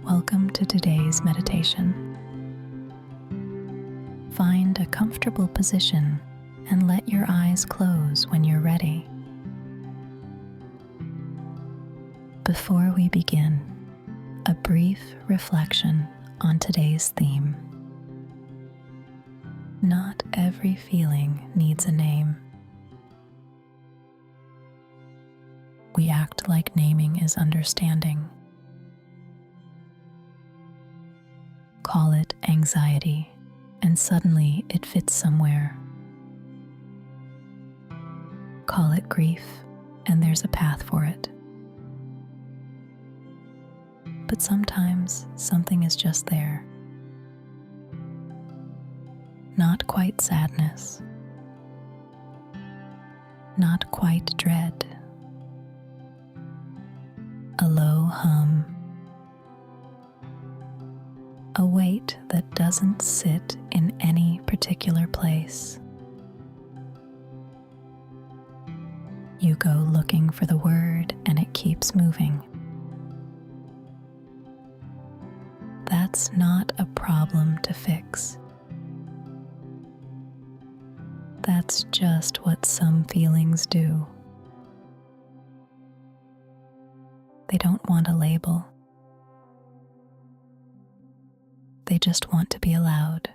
Welcome to today's meditation. Find a comfortable position and let your eyes close when you're ready. Before we begin, a brief reflection on today's theme. Not every feeling needs a name. We act like naming is understanding. Call it anxiety, and suddenly it fits somewhere. Call it grief, and there's a path for it. But sometimes something is just there. Not quite sadness, not quite dread. A low hum, a weight that doesn't sit in any particular place. You go looking for the word and it keeps moving. That's not a problem to fix. That's just what some feelings do. They don't want a label. They just want to be allowed.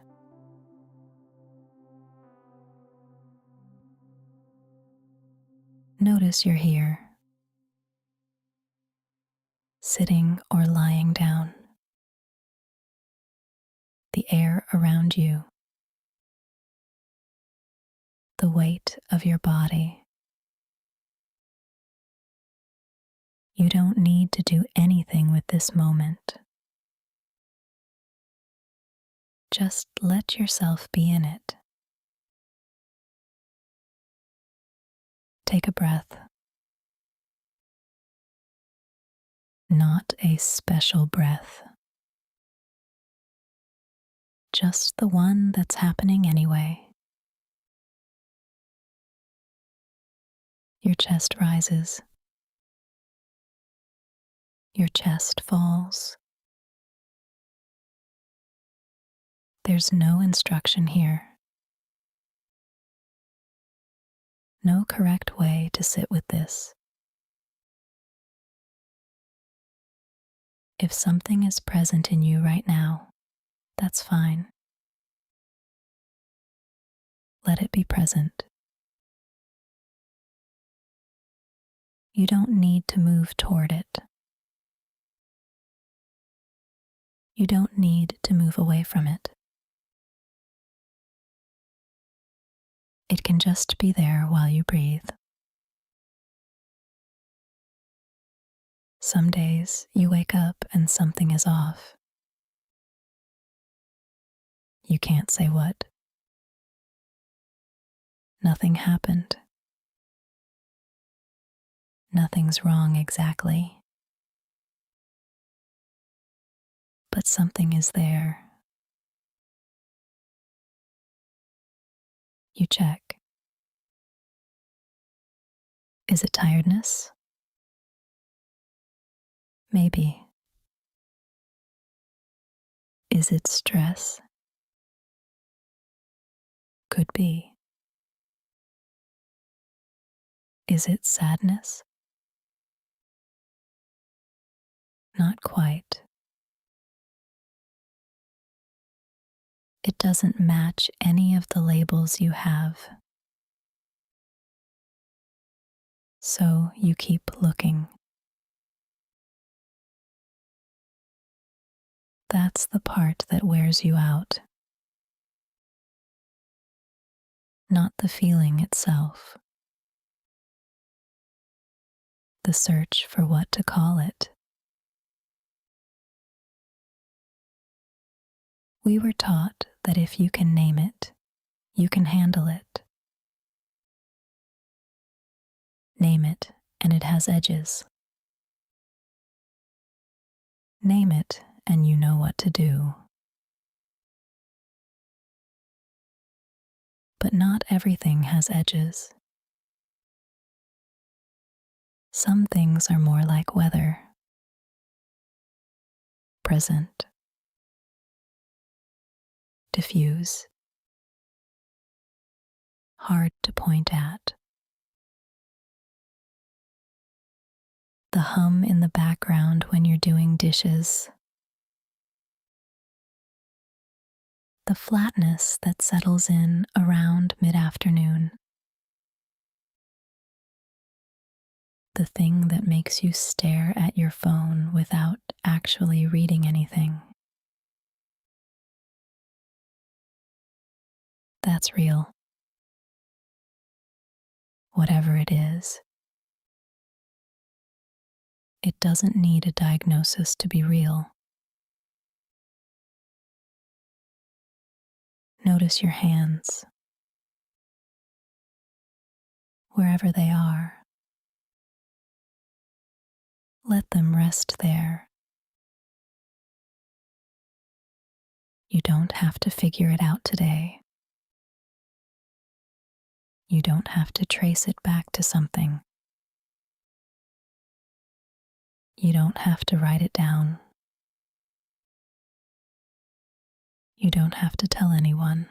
Notice you're here, sitting or lying down. The air around you, the weight of your body. You don't need to do anything with this moment. Just let yourself be in it. Take a breath. Not a special breath. Just the one that's happening anyway. Your chest rises. Your chest falls. There's no instruction here. No correct way to sit with this. If something is present in you right now, that's fine. Let it be present. You don't need to move toward it. You don't need to move away from it. It can just be there while you breathe. Some days you wake up and something is off. You can't say what. Nothing happened. Nothing's wrong exactly. But something is there. You check. Is it tiredness? Maybe. Is it stress? Could be. Is it sadness? Not quite. It doesn't match any of the labels you have. So you keep looking. That's the part that wears you out. Not the feeling itself. The search for what to call it. We were taught that if you can name it, you can handle it. Name it, and it has edges. Name it, and you know what to do. But not everything has edges. Some things are more like weather. present. Diffuse. Hard to point at. The hum in the background when you're doing dishes. The flatness that settles in around mid-afternoon. The thing that makes you stare at your phone without actually reading anything. That's real. Whatever it is, it doesn't need a diagnosis to be real. Notice your hands, wherever they are. Let them rest there. You don't have to figure it out today. You don't have to trace it back to something. You don't have to write it down. You don't have to tell anyone.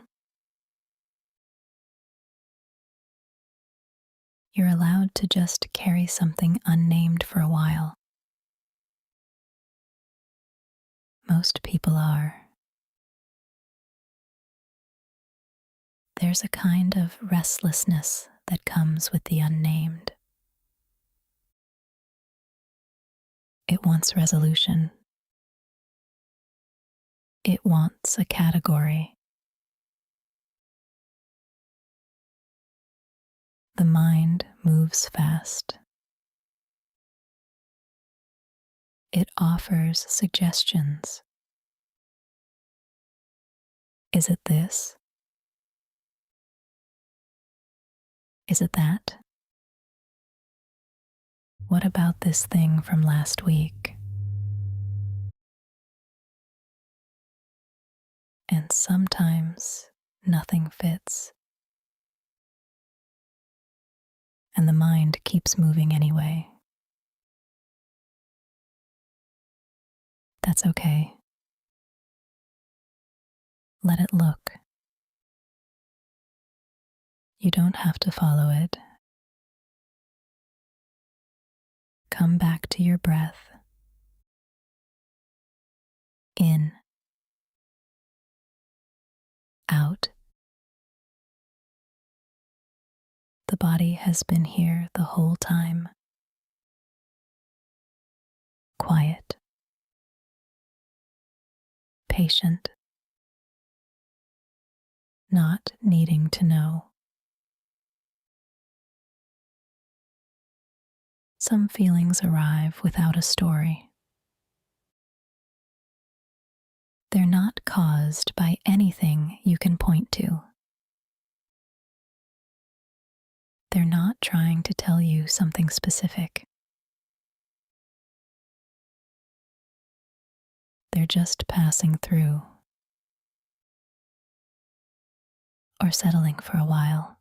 You're allowed to just carry something unnamed for a while. Most people are. There's a kind of restlessness that comes with the unnamed. It wants resolution. It wants a category. The mind moves fast. It offers suggestions. Is it this? Is it that? What about this thing from last week? And sometimes nothing fits. And the mind keeps moving anyway. That's okay. Let it look. You don't have to follow it. Come back to your breath. In. Out. The body has been here the whole time. Quiet. Patient. Not needing to know. Some feelings arrive without a story. They're not caused by anything you can point to. They're not trying to tell you something specific. They're just passing through or settling for a while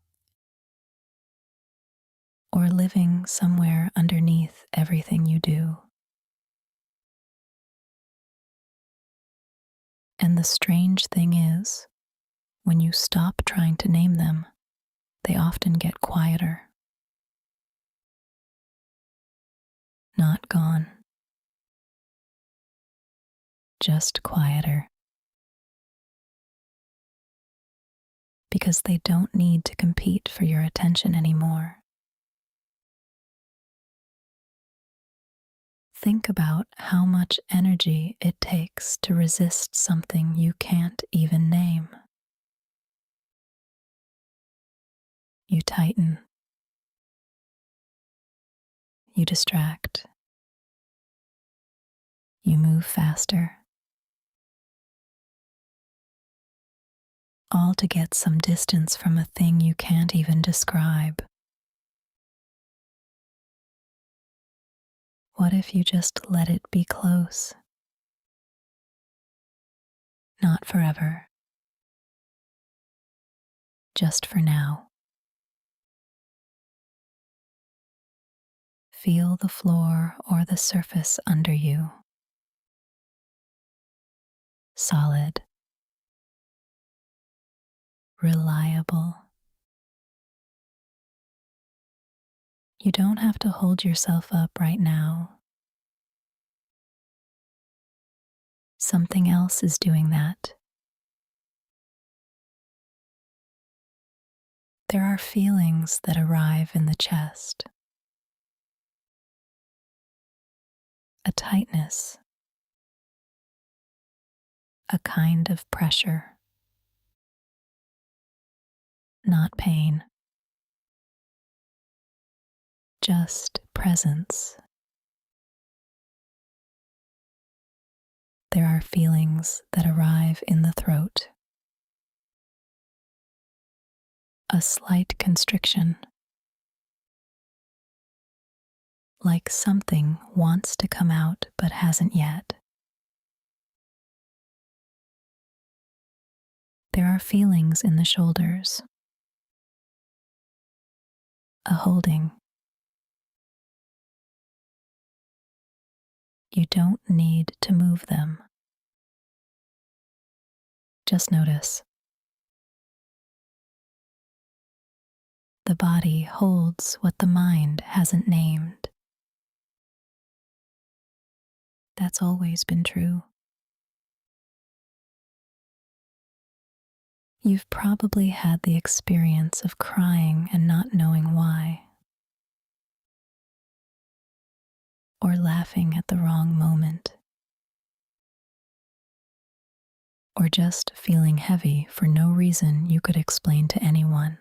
or living somewhere underneath everything you do. And the strange thing is, when you stop trying to name them, they often get quieter. Not gone. Just quieter. Because they don't need to compete for your attention anymore. Think about how much energy it takes to resist something you can't even name. You tighten. You distract. You move faster. All to get some distance from a thing you can't even describe. What if you just let it be close? Not forever. Just for now. Feel the floor or the surface under you. solid, reliable. You don't have to hold yourself up right now. Something else is doing that. There are feelings that arrive in the chest, a tightness, a kind of pressure, not pain, just presence. There are feelings that arrive in the throat, a slight constriction, like something wants to come out but hasn't yet. There are feelings in the shoulders, a holding. You don't need to move them. Just notice. The body holds what the mind hasn't named. That's always been true. You've probably had the experience of crying and not knowing why, or laughing at the wrong moment, or just feeling heavy for no reason you could explain to anyone.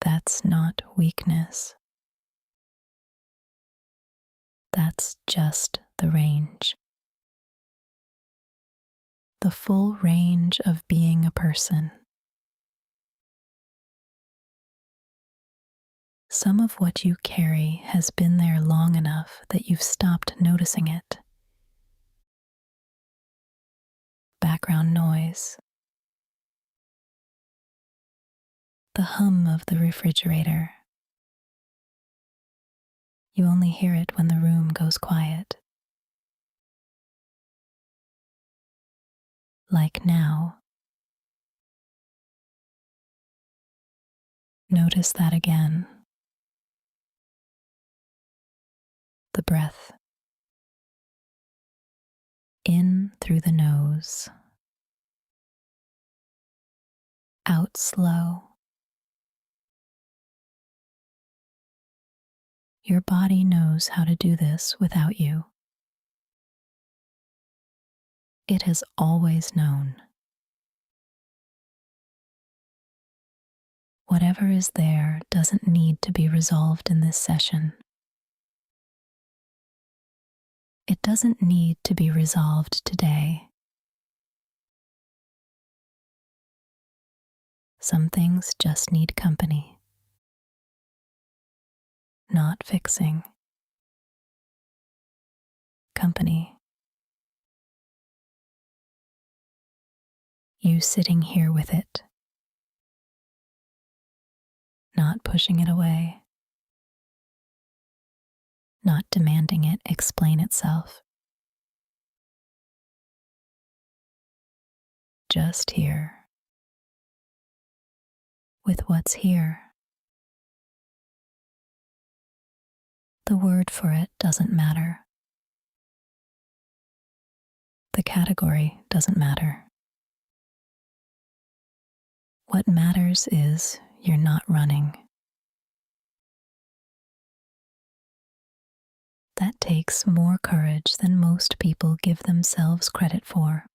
That's not weakness. That's just the range. The full range of being a person. Some of what you carry has been there long enough that you've stopped noticing it. Background noise. The hum of the refrigerator. You only hear it when the room goes quiet. Like now. Notice that again. The breath. In through the nose. Out slow. Your body knows how to do this without you. It has always known. Whatever is there doesn't need to be resolved in this session. It doesn't need to be resolved today. Some things just need company, not fixing. Company. You sitting here with it, not pushing it away, not demanding it explain itself. Just here, with what's here. The word for it doesn't matter. The category doesn't matter. What matters is you're not running. That takes more courage than most people give themselves credit for.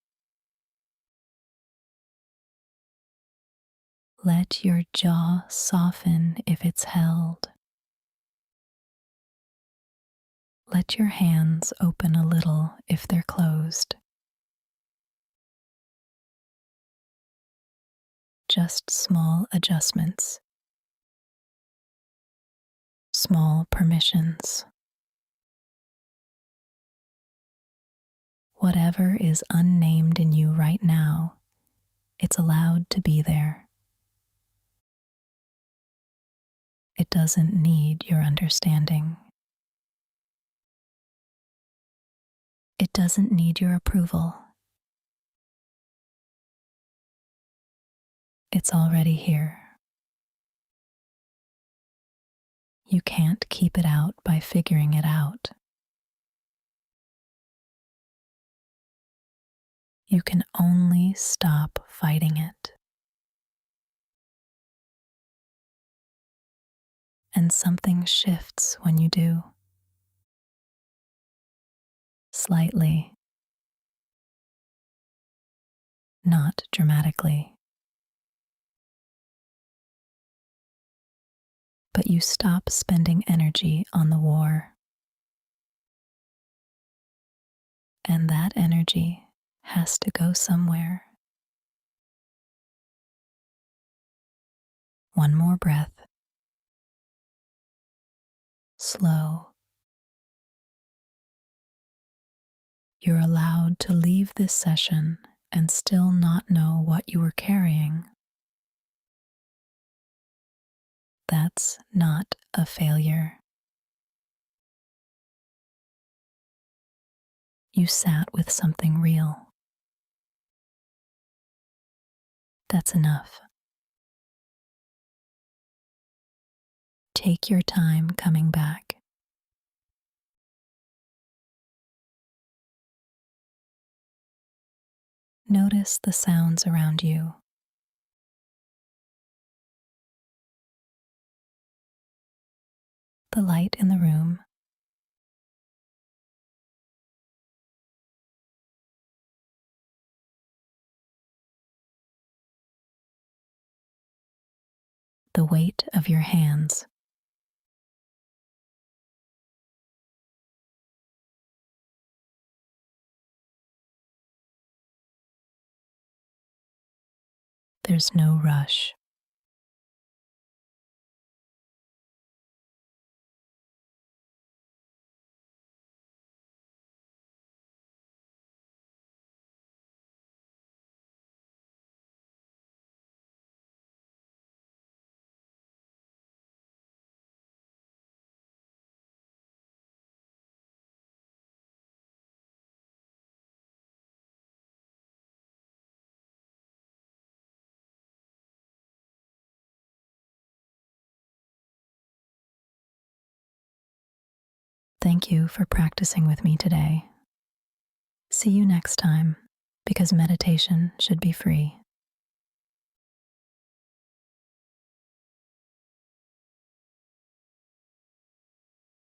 Let your jaw soften if it's held. Let your hands open a little if they're closed. Just small adjustments. Small permissions. Whatever is unnamed in you right now, it's allowed to be there. It doesn't need your understanding. It doesn't need your approval. It's already here. You can't keep it out by figuring it out. You can only stop fighting it. And something shifts when you do. Slightly, not dramatically. But you stop spending energy on the war. And that energy has to go somewhere. One more breath. Slow. You're allowed to leave this session and still not know what you were carrying. That's not a failure. You sat with something real. That's enough. Take your time coming back. Notice the sounds around you. The light in the room. The weight of your hands. There's no rush. Thank you for practicing with me today. See you next time, because meditation should be free.